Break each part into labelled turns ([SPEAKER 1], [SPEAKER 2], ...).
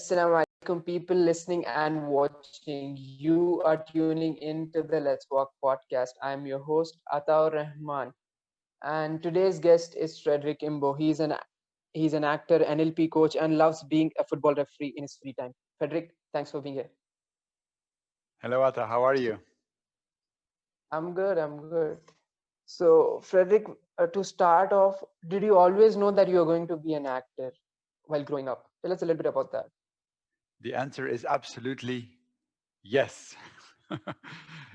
[SPEAKER 1] Assalamu alaikum, people listening and watching. You are tuning into the Let's Walk podcast. I'm your host, Ataur Rahman, and today's guest is Frederik Imbo. He's an actor, NLP coach, and loves being a football referee in his free time. Frederick, thanks for being here.
[SPEAKER 2] Hello, Atta. How are you?
[SPEAKER 1] I'm good. I'm good. So, Frederick, to start off, did you always know that you were going to be an actor while growing up? Tell us a little bit about that.
[SPEAKER 2] The answer is absolutely yes.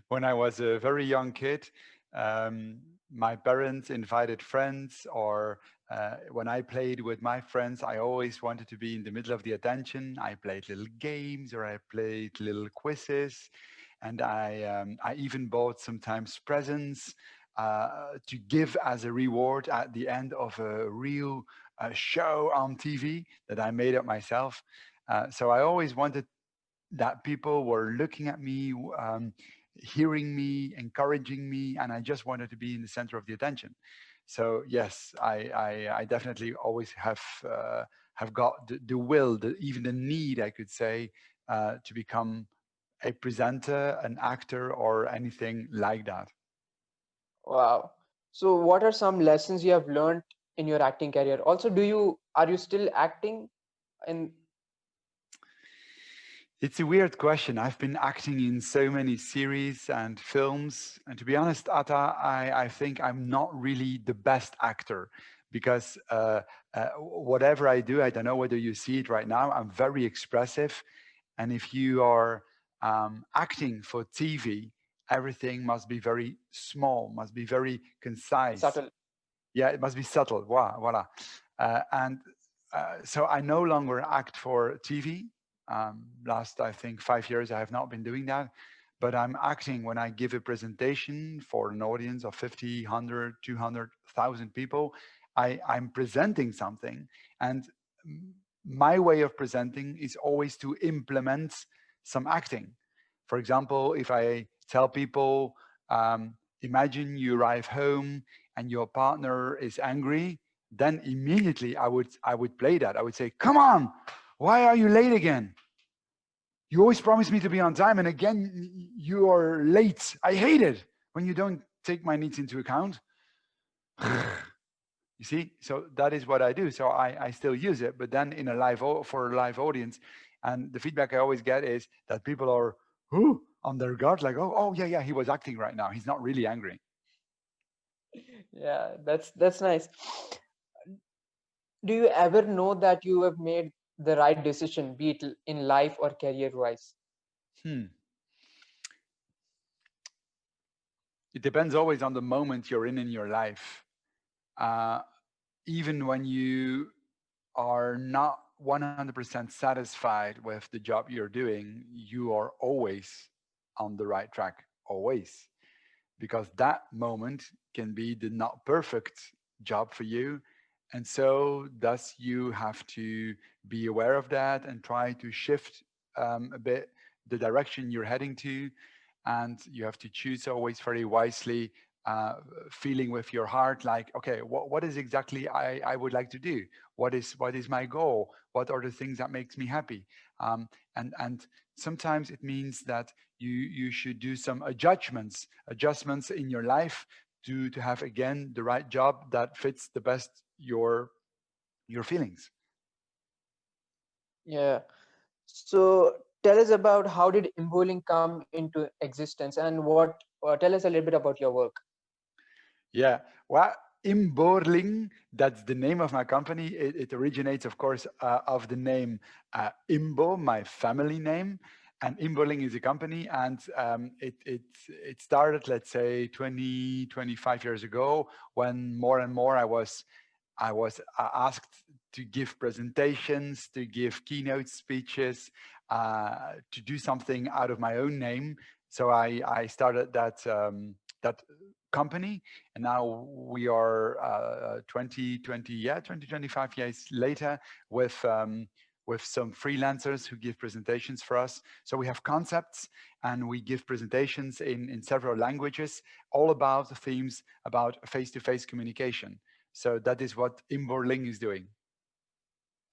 [SPEAKER 2] When I was a very young kid, um, my parents invited friends, or when I played with my friends, I always wanted to be in the middle of the attention. I played little games or I played little quizzes, and I even bought sometimes presents to give as a reward at the end of a real show on TV that I made up myself. So I always wanted that people were looking at me, hearing me, encouraging me, and I just wanted to be in the center of the attention. So yes, I definitely always have got the will, even the need, I could say, to become a presenter, an actor, or anything like that.
[SPEAKER 1] Wow. So what are some lessons you have learned in your acting career? Also, are you still acting in
[SPEAKER 2] It's a weird question. I've been acting in so many series and films. And to be honest, Atta, I think I'm not really the best actor because whatever I do, I don't know whether you see it right now, I'm very expressive. And if you are acting for TV, everything must be very small, must be very concise.
[SPEAKER 1] subtle?
[SPEAKER 2] Yeah, it must be subtle. Voila. And so I no longer act for TV. Last, I think, 5 years, I have not been doing that. But I'm acting when I give a presentation for an audience of 50, 100, 200,000 people. I'm presenting something. And my way of presenting is always to implement some acting. For example, if I tell people, imagine you arrive home and your partner is angry, then immediately I would play that. I would say, "Come on, why are you late again? You always promise me to be on time, and again you are late. I hate it when you don't take my needs into account." You see, so that is what I do. So I still use it, but then in a for a live audience, and the feedback I always get is that people are on their guard, like, oh yeah, he was acting right now. He's not really angry.
[SPEAKER 1] Yeah, that's nice. Do you ever know that you have made the right decision, be it in life or career wise?
[SPEAKER 2] Hmm. It depends always on the moment you're in your life. Uh, Even when you are not 100% satisfied with the job you're doing, you are always on the right track, always. Because that moment can be the not perfect job for you. And so, thus, you have to be aware of that and try to shift a bit the direction you're heading to. And you have to choose always very wisely, uh, feeling with your heart, like, okay, what is exactly I would like to do? What is my goal? What are the things that makes me happy? And sometimes it means that you should do some adjustments in your life to have again the right job that fits the best your feelings.
[SPEAKER 1] Yeah. So tell us about how did Imboorling come into existence, and tell us a little bit about your work.
[SPEAKER 2] Yeah, well, Imboorling, that's the name of my company. It originates, of course, of the name Imbo, my family name. And Imboorling is a company, and it started, let's say, 20, 25 years ago, when more and more I was asked to give presentations, to give keynote speeches, to do something out of my own name. So I started that company, and now we are 25 years later with some freelancers who give presentations for us. So we have concepts and we give presentations in several languages, all about the themes about face-to-face communication. So that is what Imboorling is doing.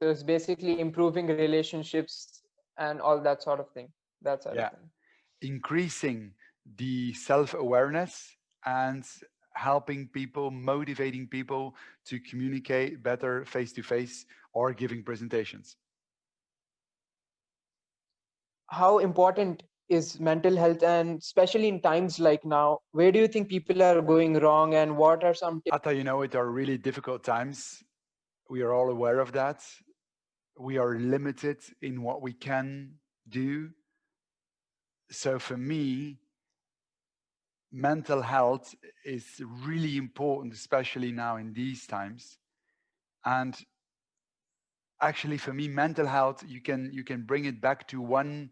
[SPEAKER 1] So it's basically improving relationships and all that sort of thing. That sort of
[SPEAKER 2] Yeah.
[SPEAKER 1] thing.
[SPEAKER 2] Increasing the self-awareness and helping people, motivating people to communicate better face to face or giving presentations.
[SPEAKER 1] How important is mental health, and especially in times like now? Where do you think people are going wrong, and what are some tips?
[SPEAKER 2] Atta, it are really difficult times. We are all aware of that. We are limited in what we can do. So for me, mental health is really important, especially now in these times. And actually, for me, mental health, you can bring it back to one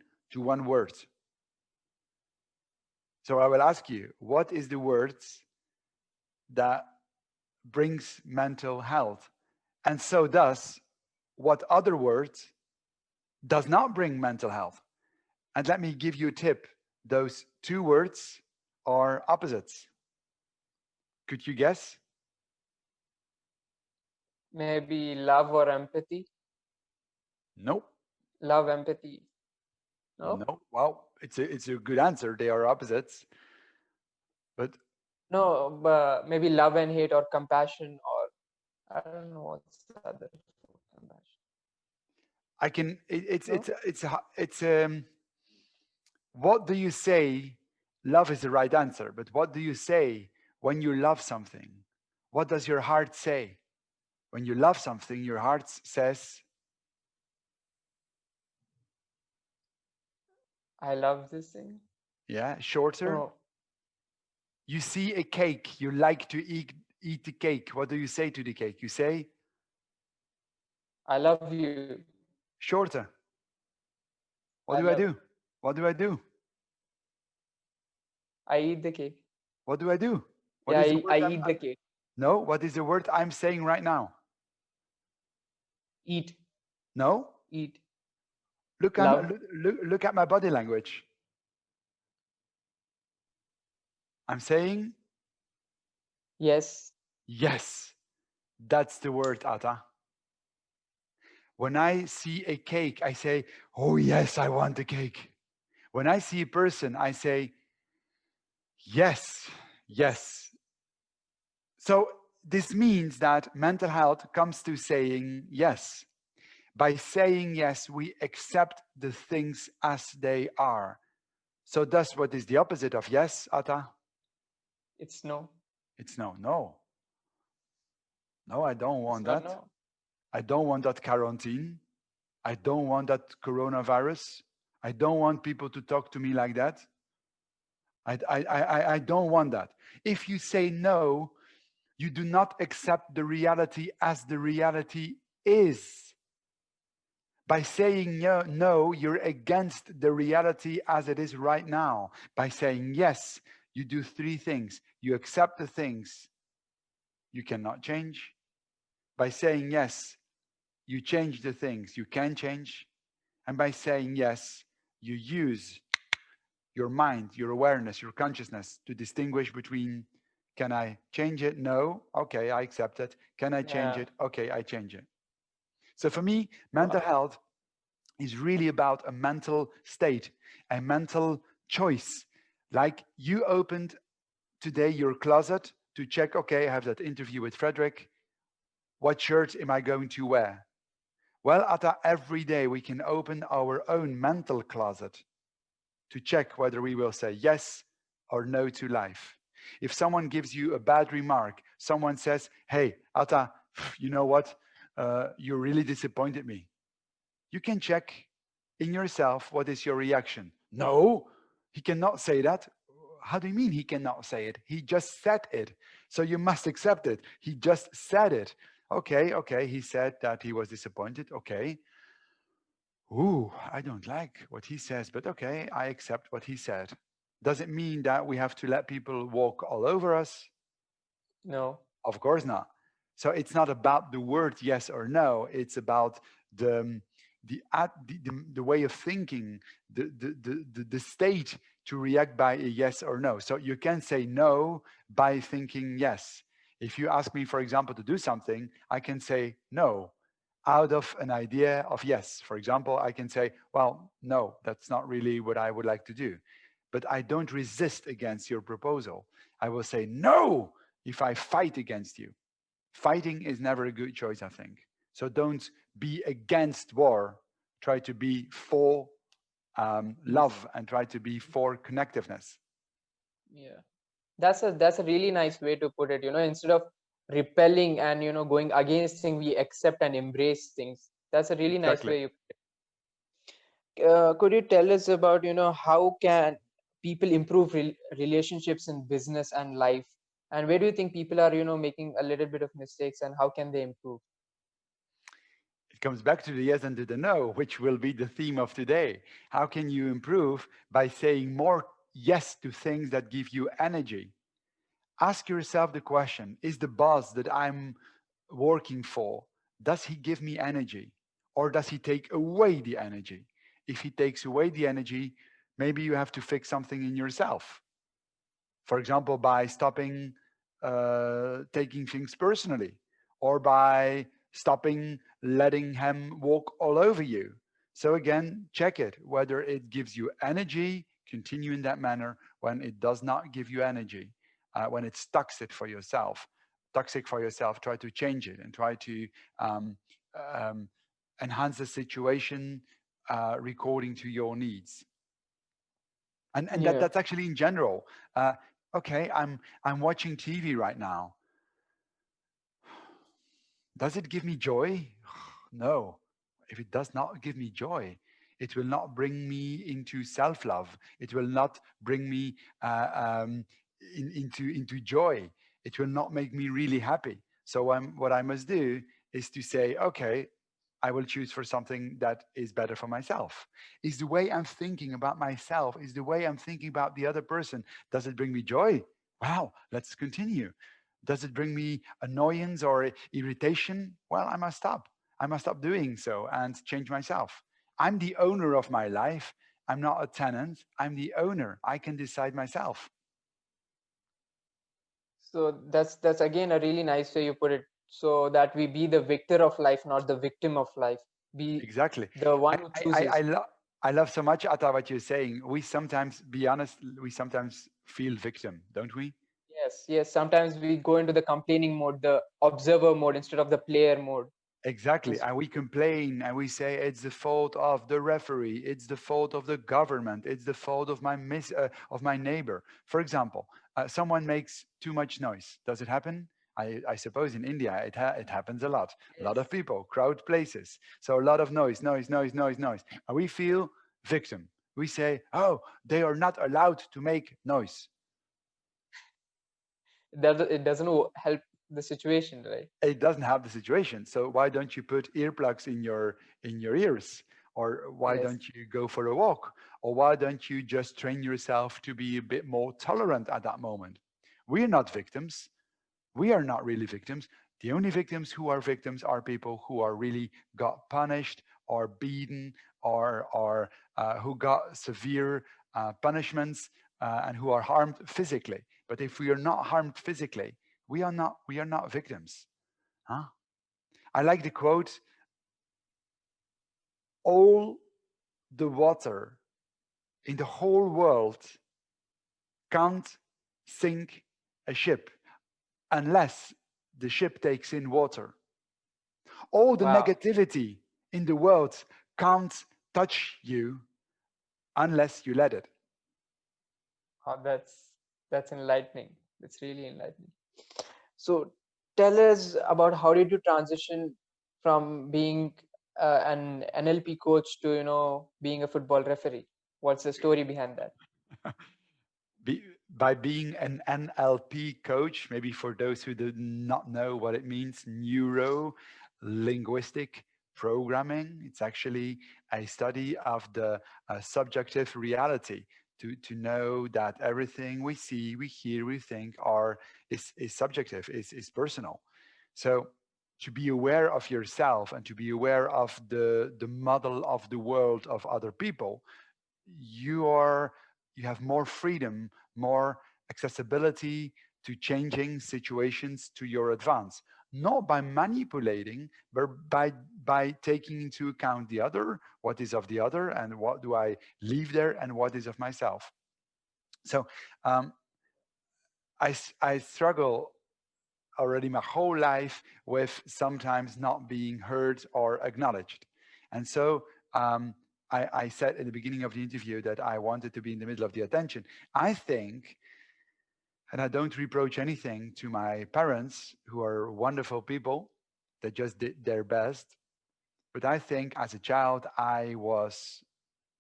[SPEAKER 2] word. So I will ask you, what is the word that brings mental health? And so does what other word does not bring mental health? And let me give you a tip. Those two words are opposites. Could you guess?
[SPEAKER 1] Maybe love or empathy?
[SPEAKER 2] Nope.
[SPEAKER 1] Love, empathy. No?
[SPEAKER 2] No. Well, it's a good answer. They are opposites. But
[SPEAKER 1] No, but maybe love and hate, or compassion, or I don't know what's the other for compassion.
[SPEAKER 2] I can.
[SPEAKER 1] No?
[SPEAKER 2] It's what do you say? Love is the right answer. But what do you say when you love something? What does your heart say? When you love something, your heart says,
[SPEAKER 1] I love this thing.
[SPEAKER 2] yeah, shorter.
[SPEAKER 1] No,
[SPEAKER 2] You see a cake, you like to eat the cake. What do you say to the cake? You say,
[SPEAKER 1] I love you.
[SPEAKER 2] shorter.
[SPEAKER 1] I
[SPEAKER 2] What do I
[SPEAKER 1] love.
[SPEAKER 2] do? What do I do?
[SPEAKER 1] I eat the cake.
[SPEAKER 2] What do I do? What
[SPEAKER 1] Yeah,
[SPEAKER 2] is the
[SPEAKER 1] I
[SPEAKER 2] word
[SPEAKER 1] eat the cake.
[SPEAKER 2] no, what is the word I'm saying right now?
[SPEAKER 1] Eat,
[SPEAKER 2] No?
[SPEAKER 1] eat.
[SPEAKER 2] Look at
[SPEAKER 1] Love.
[SPEAKER 2] look at my body language. I'm saying
[SPEAKER 1] Yes.
[SPEAKER 2] yes. That's the word, Ata. When I see a cake, I say, oh yes, I want the cake. When I see a person, I say, yes, yes. So this means that mental health comes to saying yes. By saying yes, we accept the things as they are. So thus, what is the opposite of yes, Ata?
[SPEAKER 1] It's no.
[SPEAKER 2] It's no, no. No, I don't
[SPEAKER 1] It's
[SPEAKER 2] want
[SPEAKER 1] not
[SPEAKER 2] that.
[SPEAKER 1] no.
[SPEAKER 2] I don't want that quarantine. I don't want that coronavirus. I don't want people to talk to me like that. I don't want that. If you say no, you do not accept the reality as the reality is. By saying no, no, you're against the reality as it is right now. By saying yes, you do three things. You accept the things you cannot change. By saying yes, you change the things you can change. And by saying yes, you use your mind, your awareness, your consciousness to distinguish between can I change it? No. Okay, I accept it. Can I change
[SPEAKER 1] Yeah.
[SPEAKER 2] it? Okay, I change it. So for me, mental
[SPEAKER 1] Wow.
[SPEAKER 2] health is really about a mental state, a mental choice. Like you opened today your closet to check, okay, I have that interview with Fredrik. What shirt am I going to wear? Well, Atta, every day we can open our own mental closet to check whether we will say yes or no to life. If someone gives you a bad remark, someone says, hey, Atta, you know what? You really disappointed me. You can check in yourself what is your reaction. No, he cannot say that. How do you mean he cannot say it? He just said it. So you must accept it. He just said it. Okay, okay. He said that he was disappointed. Okay. Ooh, I don't like what he says, but okay, I accept what he said. Does it mean that we have to let people walk all over us?
[SPEAKER 1] No.
[SPEAKER 2] Of course not. So it's not about the word yes or no. It's about the the way of thinking, the state to react by a yes or no. So you can say no by thinking yes. If you ask me, for example, to do something, I can say no. out of an idea of yes. For example, I can say, well, no, that's not really what I would like to do. But I don't resist against your proposal. I will say no if I fight against you. Fighting is never a good choice, I think. So don't be against war. Try to be for
[SPEAKER 1] Peace.
[SPEAKER 2] love and try to be for connectiveness.
[SPEAKER 1] Yeah. That's a really nice way to put it. Instead of repelling and going against things, we accept and embrace things. That's a really nice
[SPEAKER 2] Exactly.
[SPEAKER 1] way. Could you tell us about how can people improve relationships in business and life, and where do you think people are making a little bit of mistakes, and how can they improve?
[SPEAKER 2] It comes back to the yes and to the no, which will be the theme of today. How can you improve by saying more yes to things that give you energy? Ask yourself the question, is the boss that I'm working for, does he give me energy or does he take away the energy? If he takes away the energy, maybe you have to fix something in yourself. For example, by stopping taking things personally, or by stopping letting him walk all over you. So again, check it whether it gives you energy, continue in that manner. When it does not give you energy, when it's toxic for yourself, try to change it and try to um, um, enhance the situation according to your needs. And
[SPEAKER 1] Yeah.
[SPEAKER 2] that's actually in general. Uh, okay, I'm watching TV right now. Does it give me joy? No. If it does not give me joy, it will not bring me into self-love. It will not bring me into joy. It will not make me really happy. So what I must do is to say, okay, I will choose for something that is better for myself. Is the way I'm thinking about myself, is the way I'm thinking about the other person, does it bring me joy? Wow, let's continue. Does it bring me annoyance or irritation? Well, I must stop. I must stop doing so and change myself. I'm the owner of my life. I'm not a tenant. I'm the owner. I can decide myself.
[SPEAKER 1] So that's again a really nice way you put it, so that we be the victor of life, not the victim of life. Be
[SPEAKER 2] Exactly.
[SPEAKER 1] the one
[SPEAKER 2] I
[SPEAKER 1] who
[SPEAKER 2] I I, I,
[SPEAKER 1] chooses.
[SPEAKER 2] lo- I love so much, Atta, what you're saying. We sometimes, be honest, we sometimes feel victim, don't we?
[SPEAKER 1] Yes, yes. Sometimes we go into the complaining mode, the observer mode instead of the player mode.
[SPEAKER 2] Exactly.
[SPEAKER 1] Inst-
[SPEAKER 2] And we complain and we say it's the fault of the referee, it's the fault of the government, it's the fault of of my neighbor. For example, someone makes too much noise. Does it happen? I suppose in India it happens a lot. A lot of
[SPEAKER 1] Yes.
[SPEAKER 2] people, crowd places. So a lot of noise, noise, noise, noise, noise. And we feel victim. We say, oh, they are not allowed to make noise.
[SPEAKER 1] That it doesn't help the situation, right?
[SPEAKER 2] It doesn't have the situation. So why don't you put earplugs in your ears? Or why
[SPEAKER 1] Yes.
[SPEAKER 2] don't you go for a walk? Or why don't you just train yourself to be a bit more tolerant at that moment? We're not victims. We are not really victims. The only victims who are victims are people who are really got punished or beaten or who got severe punishments and who are harmed physically. But if we are not harmed physically, we are not victims. Huh? I like the quote, all the water in the whole world can't sink a ship unless the ship takes in water. All the
[SPEAKER 1] Wow.
[SPEAKER 2] negativity in the world can't touch you unless you let it.
[SPEAKER 1] Oh, that's enlightening. That's really enlightening. So tell us about how did you transition from being an NLP coach to being a football referee? What's the story behind that?
[SPEAKER 2] By being an NLP coach, maybe for those who do not know what it means, neuro linguistic programming, it's actually a study of the subjective reality to know that everything we see, we hear, we think is subjective, is personal. So to be aware of yourself and to be aware of the model of the world of other people, you are you have more freedom, more accessibility to changing situations to your advance. not by manipulating, but by taking into account the other, what is of the other, and what do I leave there, and what is of myself. So um, I struggle already my whole life with sometimes not being heard or acknowledged. And so I said at the beginning of the interview that I wanted to be in the middle of the attention. I think, and I don't reproach anything to my parents, who are wonderful people that just did their best, but I think as a child, I was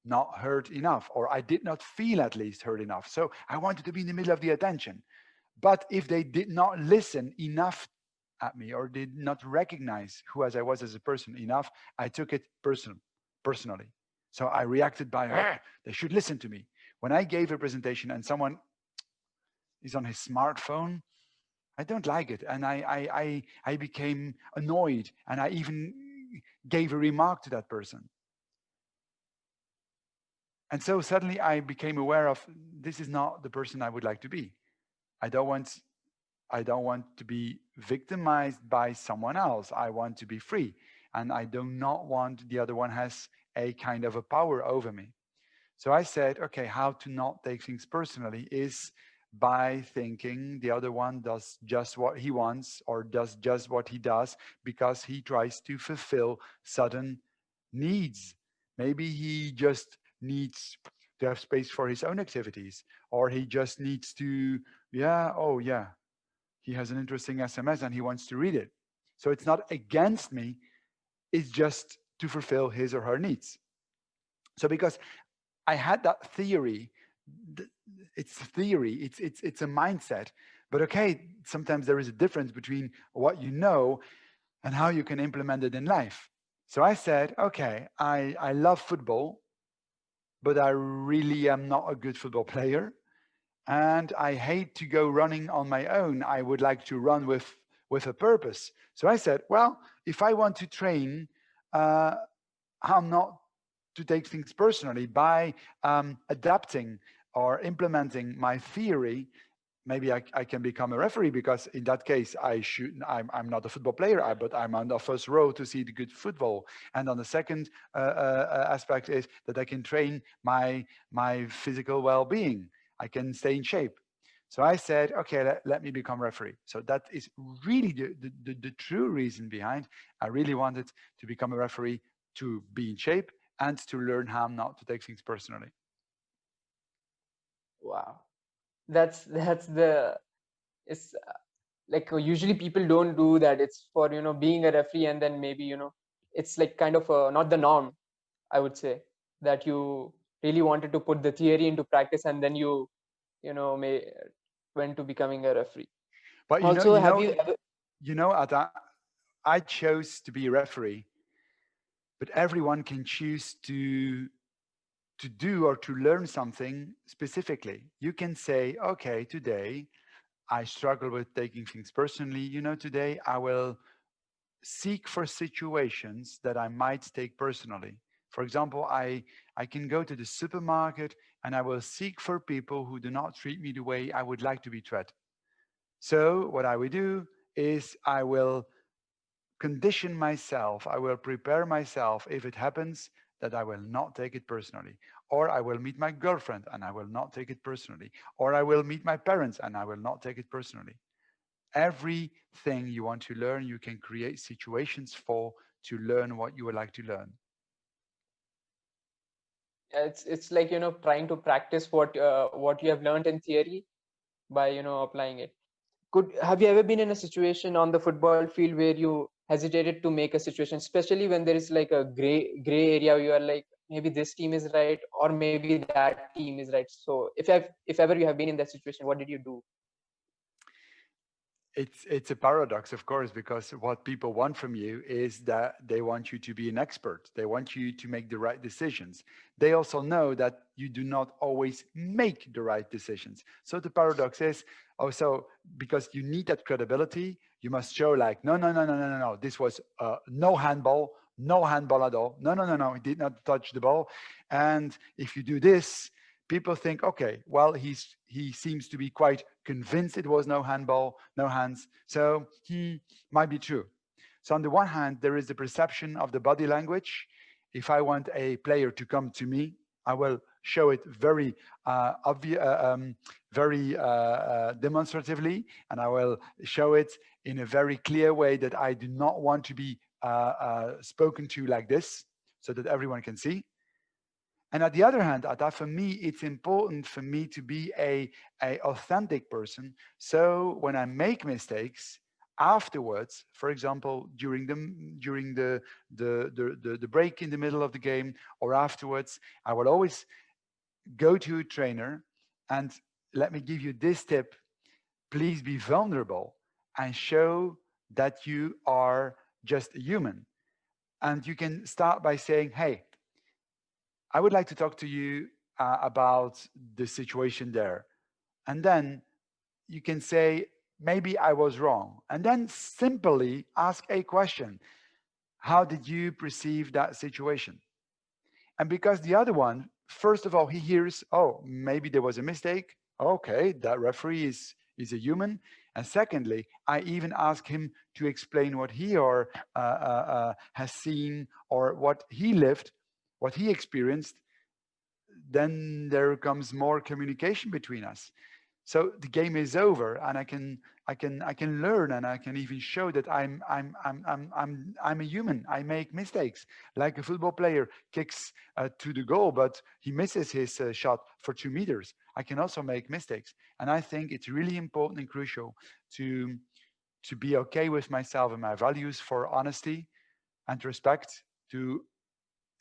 [SPEAKER 2] not heard enough, or I did not feel at least heard enough. So I wanted to be in the middle of the attention. But if they did not listen enough at me, or did not recognize who as I was as a person enough, I took it personally. So I reacted by, they should listen to me. When I gave a presentation and someone is on his smartphone, I don't like it. And I became annoyed, and I even gave a remark to that person. And so suddenly I became aware of, this is not the person I would like to be. I don't want to be victimized by someone else. I want to be free. And I do not want the other one has a kind of a power over me. So I said, okay, how to not take things personally is by thinking the other one does just what he wants, or does just what he does because he tries to fulfill sudden needs. Maybe he just needs to have space for his own activities, or he just needs to, yeah, oh yeah, he has an interesting SMS and he wants to read it. So it's not against me, it's just to fulfill his or her needs. So because I had that theory, it's theory, it's a mindset. But okay, sometimes there is a difference between what you know and how you can implement it in life. So I said, okay, I love football, but I really am not a good football player. And I hate to go running on my own. I would like to run with a purpose. So I said, well, if I want to train, I'm not to take things personally by adapting or implementing my theory. Maybe I can become a referee, because in that case I'm not a football player, but I'm on the first row to see the good football. And on the second aspect is that I can train my physical well-being. I can stay in shape. So I said, okay, let me become referee. So that is really the true reason behind. I really wanted to become a referee, to be in shape and to learn how not to take things personally.
[SPEAKER 1] Wow, that's the it's like usually people don't do that. It's for being a referee, and then maybe it's like kind of not the norm, I would say, that you really wanted to put the theory into practice, and then may went to becoming a referee.
[SPEAKER 2] But
[SPEAKER 1] Also, have you ever?
[SPEAKER 2] Atta, I chose to be a referee, but everyone can choose to do or to learn something specifically. You can say, okay, today I struggle with taking things personally. Today I will seek for situations that I might take personally. For example, I can go to the supermarket and I will seek for people who do not treat me the way I would like to be treated. So what I will do is I will condition myself, I will prepare myself if it happens that I will not take it personally. Or I will meet my girlfriend and I will not take it personally. Or I will meet my parents and I will not take it personally. Everything you want to learn, you can create situations for to learn what you would like to learn.
[SPEAKER 1] It's like trying to practice what you have learned in theory by applying it. Have you ever been in a situation on the football field where you hesitated to make a situation, especially when there is like a gray area where you are like, maybe this team is right or maybe that team is right? So if ever you have been in that situation, what did you do?
[SPEAKER 2] It's a paradox, of course, because what people want from you is that they want you to be an expert. They want you to make the right decisions. They also know that you do not always make the right decisions. So the paradox is also, because you need that credibility, you must show like, no, no, no, no, no, no, no. This was no handball, no handball at all. No, no, no, no. He did not touch the ball. And if you do this, people think, okay, well, he seems to be quite convinced it was no handball, no hands, so might be true. So on the one hand, there is the perception of the body language. If I want a player to come to me, I will show it very obvious, very demonstratively, and I will show it in a very clear way that I do not want to be spoken to like this, so that everyone can see. And at the other hand, Atta, for me, it's important for me to be a authentic person. So when I make mistakes afterwards, for example, during the break in the middle of the game or afterwards, I will always go to a trainer and let me give you this tip. Please be vulnerable and show that you are just a human. And you can start by saying, hey, I would like to talk to you about the situation there. And then you can say, maybe I was wrong. And then simply ask a question. How did you perceive that situation? And because the other one, first of all, he hears, oh, maybe there was a mistake. Okay, that referee is a human. And secondly, I even ask him to explain what he or has seen or what he lived, what he experienced. Then there comes more communication between us. So the game is over, and I can learn, and I can even show that I'm a human. I make mistakes. Like a football player kicks to the goal, but he misses his shot for 2 meters. I can also make mistakes, and I think it's really important and crucial to to be okay with myself and my values, for honesty and respect, to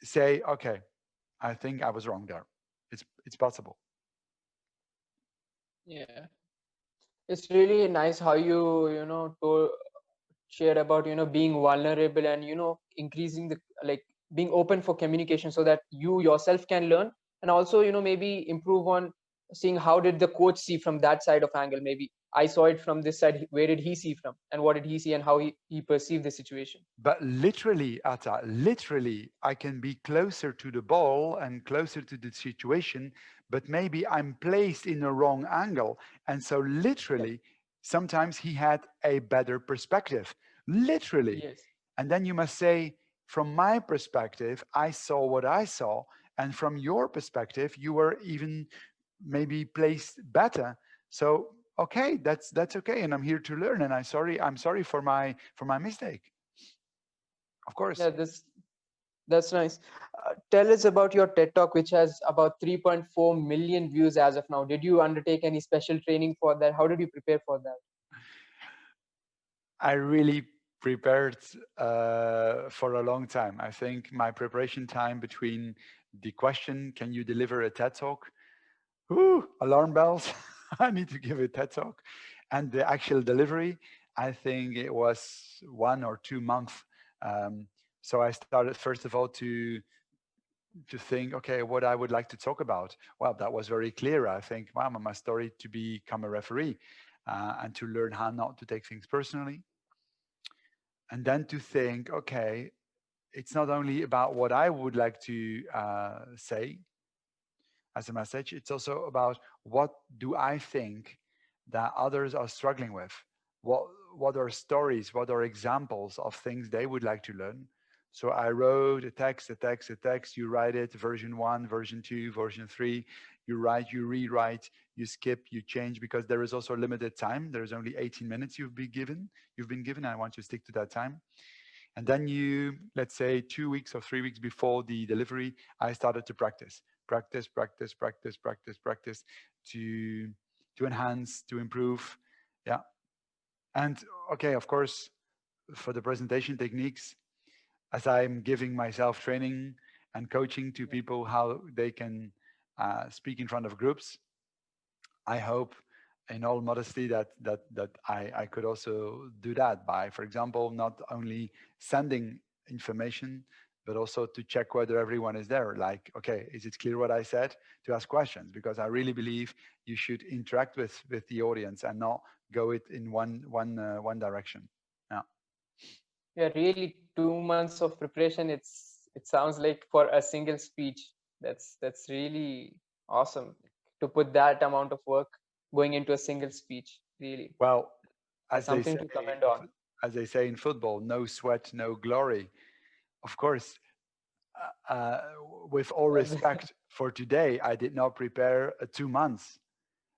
[SPEAKER 2] say, okay, I think I was wrong there. It's possible.
[SPEAKER 1] Yeah, it's really nice how you shared about being vulnerable and increasing the like being open for communication so that you yourself can learn, and also maybe improve on seeing how did the coach see from that side of angle. Maybe I saw it from this side, where did he see from, and what did he see, and how he perceived the situation.
[SPEAKER 2] But literally, Atta, literally, I can be closer to the ball and closer to the situation, but maybe I'm placed in a wrong angle. And so,
[SPEAKER 1] Yep.
[SPEAKER 2] literally, sometimes he had a better perspective. Literally.
[SPEAKER 1] Yes.
[SPEAKER 2] And then you must say, from my perspective, I saw what I saw. And from your perspective, you were even maybe placed better. So, okay, that's okay. And I'm here to learn. And I'm sorry for my mistake. Of course.
[SPEAKER 1] Yeah, that's nice. Tell us about your TED Talk, which has about 3.4 million views as of now. Did you undertake any special training for that? How did you prepare for that?
[SPEAKER 2] I really prepared for a long time. I think my preparation time between the question, can you deliver a TED talk? Ooh, alarm bells. I need to give a TED talk. And the actual delivery, I think it was 1 or 2 months. Um, so I started, first of all, to think, okay, what I would like to talk about. Well, that was very clear. I think, wow, my story to become a referee and to learn how not to take things personally, and then to think, okay, it's not only about what I would like to say as a message, it's also about what do I think that others are struggling with. What what are stories, what are examples of things they would like to learn. So I wrote a text. You write it, version 1, version 2, version 3. You write, you rewrite, you skip, you change, because there is also a limited time. There is only 18 minutes you've been given. I want you to stick to that time. And then let's say 2 weeks or 3 weeks before the delivery, I started to practice to enhance, to improve. Yeah. And okay, of course, for the presentation techniques, as I'm giving myself training and coaching to
[SPEAKER 1] Yeah.
[SPEAKER 2] people how they can speak in front of groups, I hope, in all modesty, that I could also do that by, for example, not only sending information, but also to check whether everyone is there. Like, okay, is it clear what I said? To ask questions, because I really believe you should interact with the audience and not go it in one direction. Yeah.
[SPEAKER 1] Yeah, really 2 months of preparation. It sounds like for a single speech. That's really. Awesome. To put that amount of work going into a single speech, really,
[SPEAKER 2] Well,
[SPEAKER 1] that's
[SPEAKER 2] as they
[SPEAKER 1] something
[SPEAKER 2] say,
[SPEAKER 1] to comment on.
[SPEAKER 2] as they say in football, no sweat, no glory. Of course, uh, with all respect for today, I did not prepare 2 months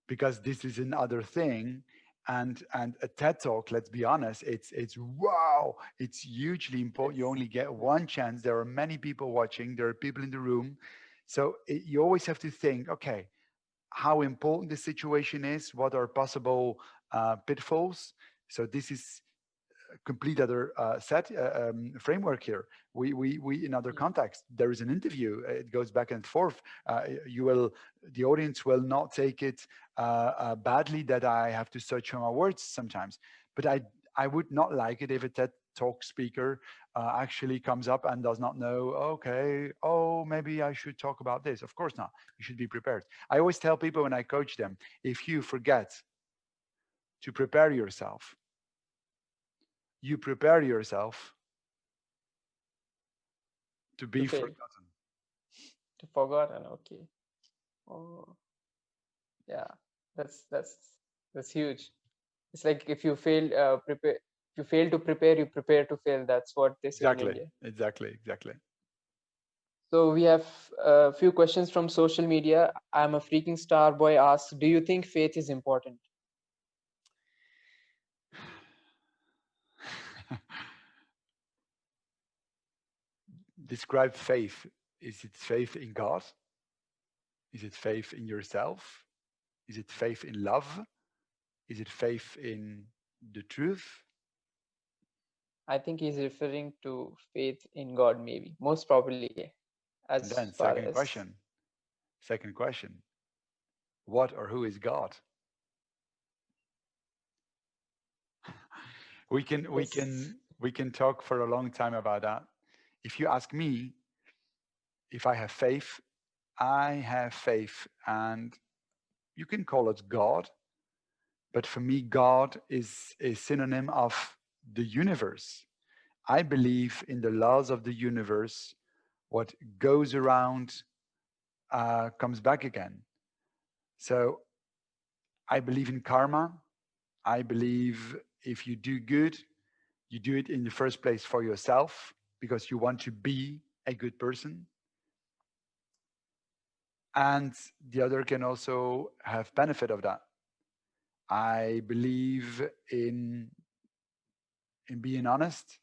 [SPEAKER 2] because this is another thing. And a TED talk, let's be honest, it's wow, it's hugely important. You
[SPEAKER 1] It's
[SPEAKER 2] only get
[SPEAKER 1] huge.
[SPEAKER 2] one chance. There are many people watching. There are people in the room, so you always have to think, okay, how important the situation is, what are possible pitfalls. So this is complete other set framework here. We in other
[SPEAKER 1] Yeah.
[SPEAKER 2] context, there is an interview. It goes back and forth. You will, the audience will not take it badly that I have to search for my words sometimes. But I would not like it if a TED Talk speaker actually comes up and does not know. Okay, oh, maybe I should talk about this. Of course not. You should be prepared. I always tell people when I coach them, if you forget to prepare yourself, you prepare yourself to
[SPEAKER 1] To
[SPEAKER 2] be
[SPEAKER 1] fail,
[SPEAKER 2] forgotten.
[SPEAKER 1] to forgotten. Okay. Oh, yeah. That's that's huge. It's like if you fail, prepare. If you fail to prepare, you prepare to fail. That's what they say in
[SPEAKER 2] Exactly,
[SPEAKER 1] India.
[SPEAKER 2] exactly, exactly.
[SPEAKER 1] So we have a few questions from social media. I'm a freaking star boy asks, do you think faith is important?
[SPEAKER 2] Describe faith. Is it faith in God? Is it faith in yourself? Is it faith in love? Is it faith in the truth?
[SPEAKER 1] I think he's referring to faith in God, maybe. Most probably,
[SPEAKER 2] And
[SPEAKER 1] as
[SPEAKER 2] then,
[SPEAKER 1] far as.
[SPEAKER 2] second question, what or who is God? We can, we
[SPEAKER 1] Yes.
[SPEAKER 2] can, we can talk for a long time about that. If you ask me if I have faith, and you can call it God, but for me, God is a synonym of the universe. I believe in the laws of the universe. What goes around comes back again. So I believe in karma. I believe if you do good, you do it in the first place for yourself because you want to be a good person. And the other can also have benefit of that. I believe in being honest.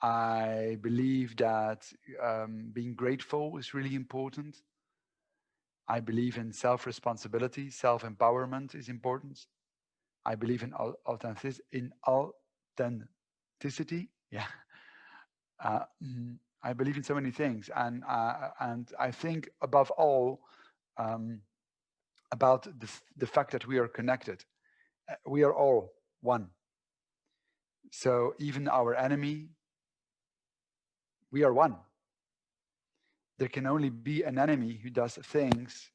[SPEAKER 2] I believe that being grateful is really important. I believe in self responsibility, self empowerment is important. I believe in authenticity. Yeah, I believe in so many things, and I think above all um, about the fact that we are connected. We are all one. So even our enemy, we are one. There can only be an enemy who does things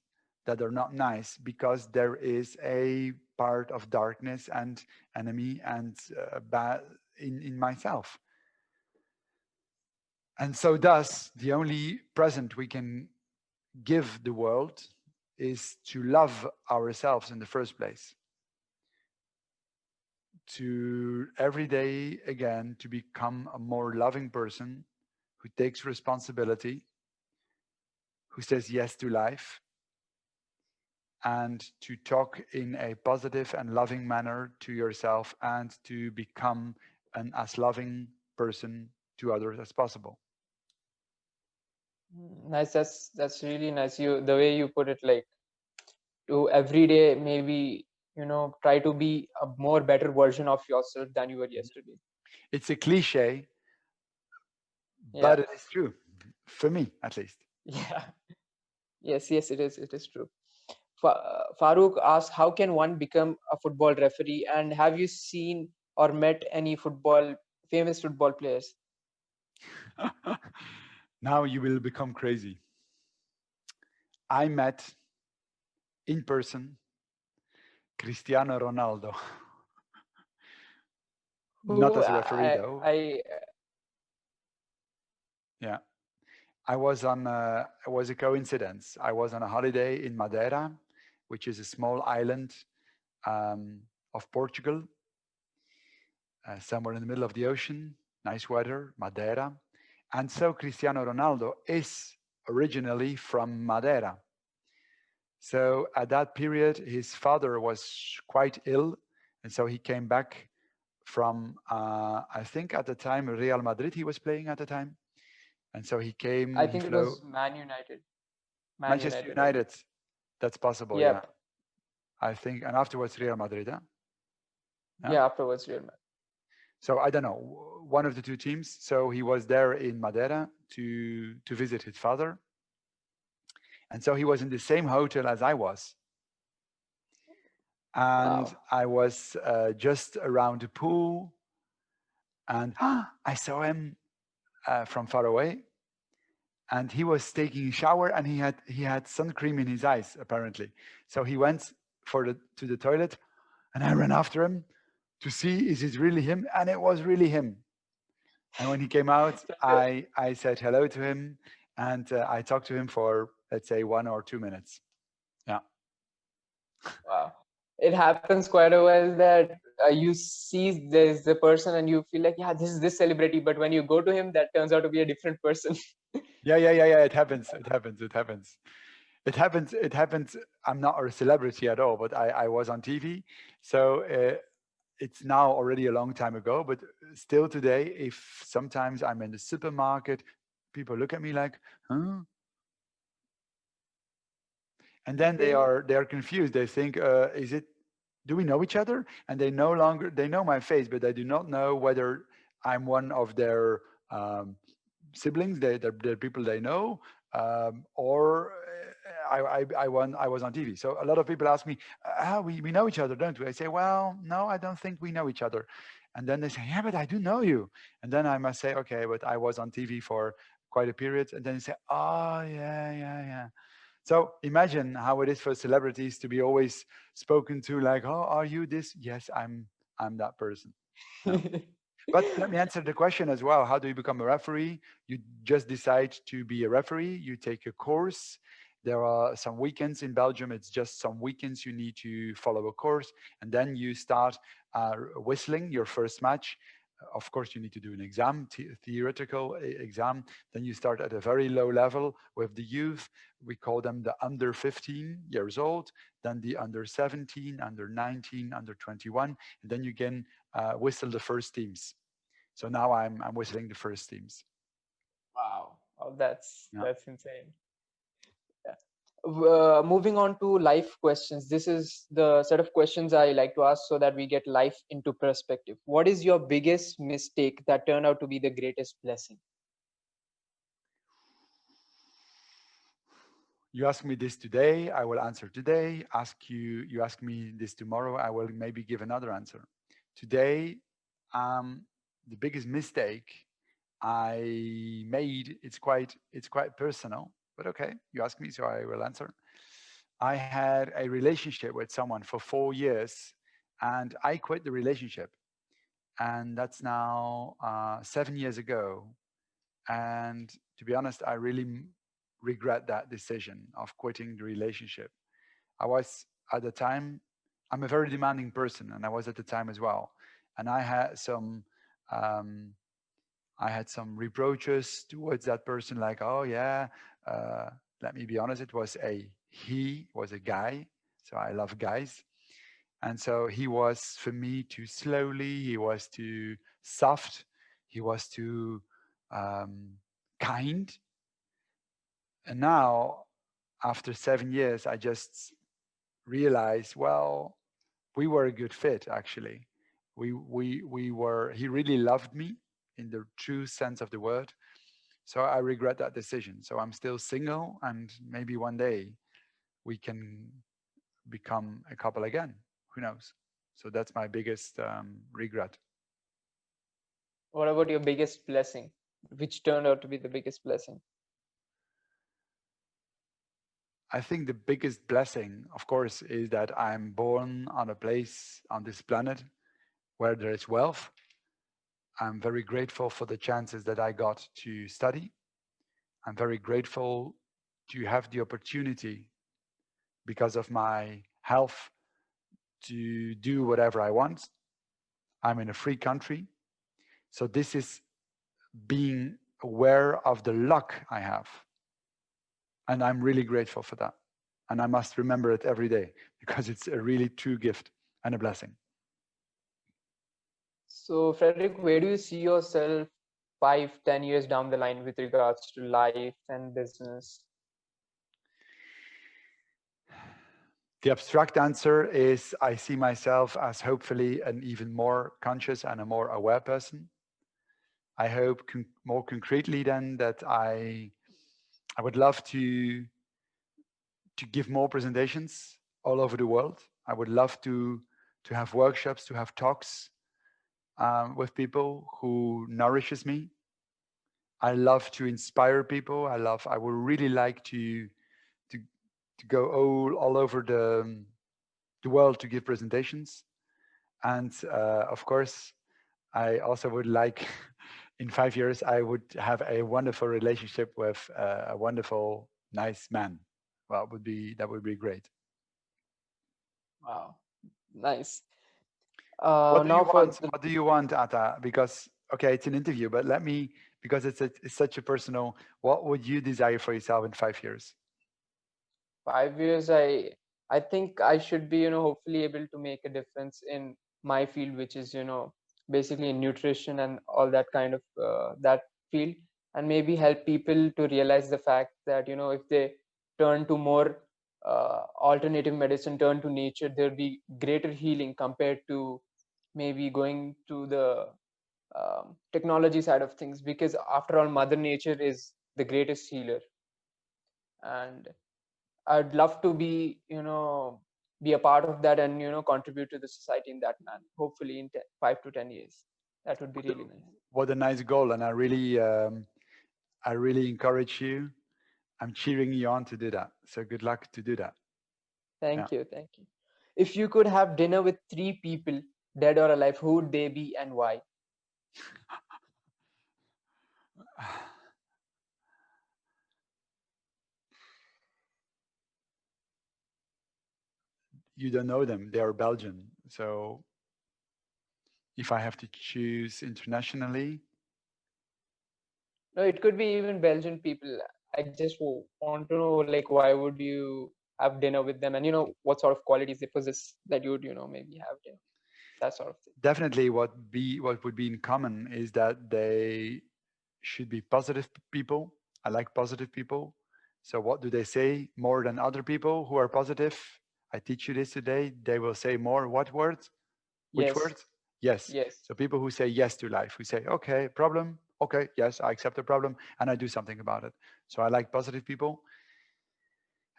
[SPEAKER 2] that are not nice because there is a part of darkness and enemy and bad in myself. And so thus the only present we can give the world is to love ourselves in the first place, to every day again to become a more loving person who takes responsibility, who says yes to life, and to talk in a positive and loving manner to yourself and to become an as loving person to others as possible.
[SPEAKER 1] Nice. That's really nice. You the way you put it, like to every day, maybe try to be a more better version of yourself than you were yesterday.
[SPEAKER 2] It's a cliche,
[SPEAKER 1] Yeah.
[SPEAKER 2] but it is true, for me at least.
[SPEAKER 1] Yeah. Yes. Yes. It is. It is true. Farooq asks, how can one become a football referee? And have you seen or met any famous football players?
[SPEAKER 2] Now you will become crazy. I met in person Cristiano Ronaldo. Not
[SPEAKER 1] Who
[SPEAKER 2] as a referee, though.
[SPEAKER 1] I
[SPEAKER 2] Yeah. It was a coincidence. I was on a holiday in Madeira, which is a small island of Portugal, somewhere in the middle of the ocean, nice weather, Madeira. And so Cristiano Ronaldo is originally from Madeira. So at that period, his father was quite ill. And so he came back from, I think at the time, Real Madrid he was playing at the time. And so he
[SPEAKER 1] I
[SPEAKER 2] came, he
[SPEAKER 1] think it
[SPEAKER 2] flew
[SPEAKER 1] was Man United. Man
[SPEAKER 2] Manchester
[SPEAKER 1] United, I
[SPEAKER 2] United.
[SPEAKER 1] guess.
[SPEAKER 2] That's possible, yeah.
[SPEAKER 1] Yep.
[SPEAKER 2] I think, and afterwards Real Madrid, huh? Yeah.
[SPEAKER 1] Yeah, afterwards Real Madrid.
[SPEAKER 2] So I don't know, one of the two teams. So he was there in Madeira to visit his father, and so he was in the same hotel as I was, and
[SPEAKER 1] Wow.
[SPEAKER 2] I was just around the pool, and I saw him from far away, and he was taking a shower, and he had sun cream in his eyes apparently. So he went to the toilet, and I ran after him to see is it really him, and it was really him. And when he came out,
[SPEAKER 1] So
[SPEAKER 2] I said hello to him, and I talked to him for, let's say, 1 or 2 minutes. Yeah.
[SPEAKER 1] wow. It happens quite a while that you see there's the person and you feel like, yeah, this is this celebrity. But when you go to him, that turns out to be a different person.
[SPEAKER 2] Yeah. It happens. It happens. It happens. It happens. It happens. I'm not a celebrity at all, but I was on TV. So it's now already a long time ago, but still today, if sometimes I'm in the supermarket, people look at me like, huh? And then they are confused. They think, is it? Do we know each other? And they know my face, but they do not know whether I'm one of their siblings. They're people they know, or I was on TV. So a lot of people ask me, we know each other, don't we? I say, well, no, I don't think we know each other. And then they say, yeah, but I do know you. And then I must say, okay, but I was on TV for quite a period. And then they say, oh, yeah. So imagine how it is for celebrities to be always spoken to like, "Oh, are you this?" Yes, I'm that person. Yeah. But let me answer the question as well. How do you become a referee? You just decide to be a referee. You take a course. There are some weekends in Belgium. It's just some weekends you need to follow a course, and then you start whistling your first match. Of course, you need to do an exam, theoretical exam. Then you start at a very low level with the youth. We call them the under 15 years old, then the under 17, under 19, under 21, and then you can whistle the first teams. So now I'm whistling the first teams.
[SPEAKER 1] Wow. Oh, that's
[SPEAKER 2] Yeah.
[SPEAKER 1] that's insane. Yeah. Moving on to life questions. This is the set of questions I like to ask so that we get life into perspective. What is your biggest mistake that turned out to be the greatest blessing?
[SPEAKER 2] You ask me this today, I will answer today. You ask me this tomorrow, I will maybe give another answer. Today, the biggest mistake I made, it's quite personal, but okay, you ask me, so I will answer. I had a relationship with someone for 4 years, and I quit the relationship, and that's now 7 years ago. And to be honest, I really regret that decision of quitting the relationship. I was at the time, I'm a very demanding person, and I was at the time as well. And um, I had some reproaches towards that person, like, oh yeah, uh, let me be honest, he was a guy, so I love guys. And so he was for me too slowly, he was too soft, he was too um, kind. And now, after 7 years, I just realized, well, we were a good fit, actually. We were, he really loved me in the true sense of the word. So I regret that decision. So I'm still single, and maybe one day we can become a couple again. Who knows? So that's my biggest regret.
[SPEAKER 1] What about your biggest blessing, which turned out to be the biggest blessing?
[SPEAKER 2] I think the biggest blessing, of course, is that I'm born on a place on this planet where there is wealth. I'm very grateful for the chances that I got to study. I'm very grateful to have the opportunity, because of my health, to do whatever I want. I'm in a free country. So this is being aware of the luck I have. And I'm really grateful for that. And I must remember it every day, because it's a really true gift and a blessing.
[SPEAKER 1] So, Frederick, where do you see yourself 5, 10 years down the line with regards to life and business?
[SPEAKER 2] The abstract answer is, I see myself as hopefully an even more conscious and a more aware person. I hope more concretely then that I would love to give more presentations all over the world. I would love to have workshops, to have talks with people who nourishes me. I love to inspire people. I would really like to to go all over the world to give presentations. And of course, I also would like, in 5 years, I would have a wonderful relationship with a wonderful, nice man. Well, that would be great.
[SPEAKER 1] Wow, nice.
[SPEAKER 2] What do you
[SPEAKER 1] Now for
[SPEAKER 2] want?
[SPEAKER 1] the
[SPEAKER 2] What do you want, Atta? Because okay, it's an interview, but let me, because it's such a personal. What would you desire for yourself in 5 years?
[SPEAKER 1] 5 years, I think I should be, hopefully able to make a difference in my field, which is, basically in nutrition and all that kind of that field, and maybe help people to realize the fact that, if they turn to more alternative medicine, turn to nature, there'll be greater healing compared to maybe going to the technology side of things, because after all, Mother Nature is the greatest healer. And I'd love to be, be a part of that and, contribute to the society in that manner. Hopefully in 5 to 10 years. That would be really nice.
[SPEAKER 2] What a nice goal, and I really encourage you. I'm cheering you on to do that. So good luck to do that. Yeah.
[SPEAKER 1] Thank you. Thank you. If you could have dinner with 3 people, dead or alive, who would they be and why?
[SPEAKER 2] You don't know them. They are Belgian. So if I have to choose internationally,
[SPEAKER 1] No, it could be even Belgian people. I just want to know, like, why would you have dinner with them, and what sort of qualities they possess that you would, maybe have dinner, that sort of thing.
[SPEAKER 2] definitely what would be in common is that they should be positive people. I like positive people. So what do they say more than other people who are positive? I teach you this today. They will say more what words? Which
[SPEAKER 1] Yes.
[SPEAKER 2] words? Yes.
[SPEAKER 1] Yes.
[SPEAKER 2] So people who say yes to life, who say, okay, problem, okay, yes, I accept the problem and I do something about it. So I like positive people.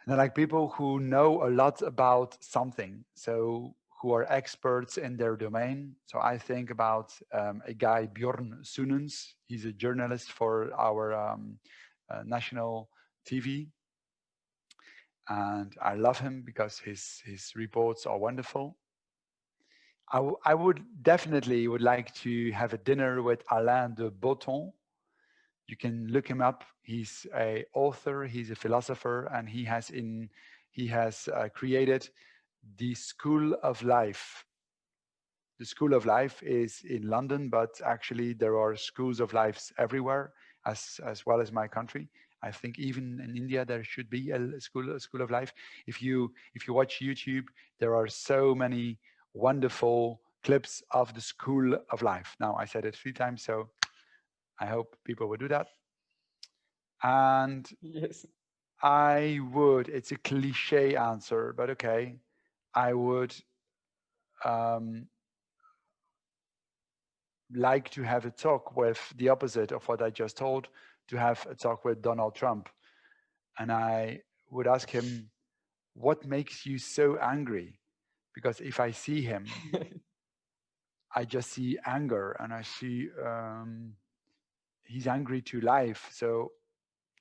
[SPEAKER 2] And I like people who know a lot about something. So who are experts in their domain. So I think about a guy, Bjorn Soenens. He's a journalist for our national TV. And I love him because his reports are wonderful. I would definitely would like to have a dinner with Alain de Botton. You can look him up. He's a author, he's a philosopher, and he has created the School of Life. The School of Life is in London, but actually there are schools of lives everywhere, as well as my country. I think even in India there should be a school of life. If you watch YouTube, there are so many wonderful clips of the School of Life. Now I said it 3 times, so I hope people will do that. And
[SPEAKER 1] Yes.
[SPEAKER 2] it's a cliche answer, but okay, I would um, like to have a talk with the opposite of what I just told, to have a talk with Donald Trump. And I would ask him, what makes you so angry? Because if I see him, I just see anger and I see he's angry to life. So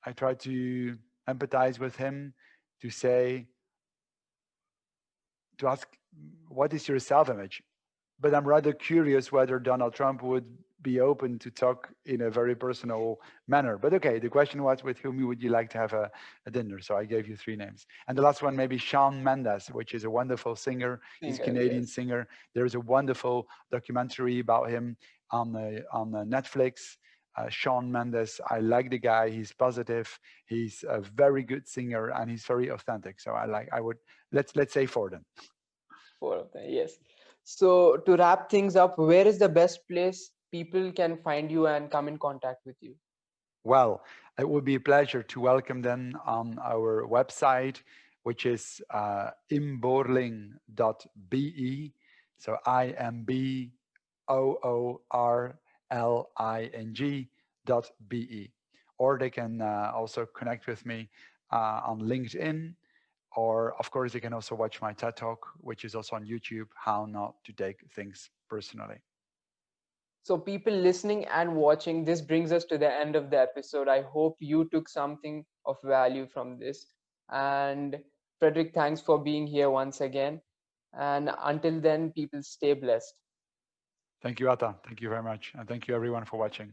[SPEAKER 2] I try to empathize with him, to say, to ask, what is your self image? But I'm rather curious whether Donald Trump be open to talk in a very personal manner. But okay, the question was, with whom would you like to have a dinner? So I gave you three names. And the last one, maybe Shawn Mendes, which is a wonderful singer. He's a
[SPEAKER 1] Singer,
[SPEAKER 2] Canadian
[SPEAKER 1] yes.
[SPEAKER 2] singer. There's a wonderful documentary about him on Netflix. Shawn Mendes, I like the guy. He's positive. He's a very good singer, and he's very authentic. So I would let's say for them.
[SPEAKER 1] Four of them, yes. So to wrap things up, where is the best place people can find you and come in contact with you?
[SPEAKER 2] Well, it would be a pleasure to welcome them on our website, which is imboorling.be. So IMBOORLING.be. Or they can also connect with me on LinkedIn. Or, of course, they can also watch my TED Talk, which is also on YouTube, How Not to Take Things Personally.
[SPEAKER 1] So, people listening and watching, this brings us to the end of the episode. I hope you took something of value from this. And Frederick, thanks for being here once again. And until then, people stay blessed.
[SPEAKER 2] Thank you, Atta. Thank you very much. And thank you, everyone, for watching.